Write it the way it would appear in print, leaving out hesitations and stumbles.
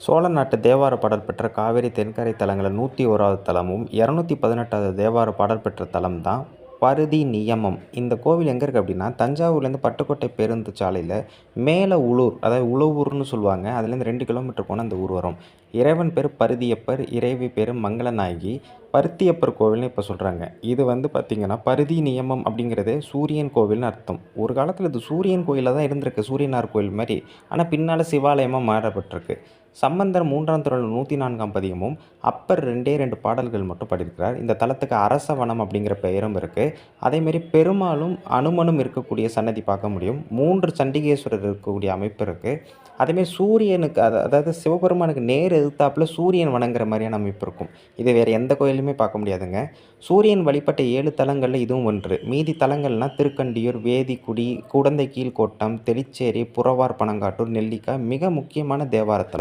சோழ நாட்டு தேவார பாடல் பெற்ற காவிரி தென்கரை தலங்களில் 101வது தலமும் 218வது தேவார பாடல் பெற்ற தலம் தான் பருதி நியமம். இந்த கோவில் எங்கே இருக்குது அப்படின்னா, தஞ்சாவூர்லேருந்து பட்டுக்கோட்டை பேருந்து சாலையில் மேலே உளூர், அதாவது உளவூர்னு சொல்லுவாங்க. அதுலேருந்து 2 கிலோமீட்டர் போனால் அந்த ஊர் வரும். இறைவன் பேர் பருதியப்பர், இறைவி பேர் மங்களநாயகி. பருத்தியப்பர் கோவில்னு இப்போ சொல்கிறாங்க. இது பார்த்திங்கன்னா பருதி நியமம் அப்படிங்கிறது சூரியன் கோவில்னு அர்த்தம். ஒரு காலத்தில் இது சூரியன் கோயிலாக தான் இருந்திருக்கு, சூரியனார் கோயில் மாதிரி. ஆனால் பின்னால் சிவாலயமாக மாறப்பட்டிருக்கு. சம்பந்தர் 3ஆம் திருமுறையில் 104ஆம் பதிகமும், அப்பர் 2 பாடல்கள் மட்டும் பாடியிருக்கிறார். இந்த தலத்துக்கு அரசவனம் அப்படிங்கிற பெயரும் இருக்குது. அதேமாரி பெருமாளும் அனுமனும் இருக்கக்கூடிய சன்னதி பார்க்க முடியும். 3 சண்டிகேஸ்வரர் இருக்கக்கூடிய அமைப்பு இருக்குது. அதேமாரி சூரியனுக்கு அதாவது சிவபெருமானுக்கு நேர் எதிர்த்தாப்புல சூரியன் வணங்குற மாதிரியான அமைப்பு இருக்கும். இது வேறு எந்த கோயிலுமே பார்க்க முடியாதுங்க. சூரியன் வழிபட்ட 7 தலங்களில் இதுவும் ஒன்று. மீதி தலங்கள்னால் திருக்கண்டியூர், வேதிக்குடி, குடந்தை கீழ்கோட்டம், தெளிச்சேரி, புறவார் பனங்காட்டூர், நெல்லிக்கா மிக முக்கியமான தேவார தலம்.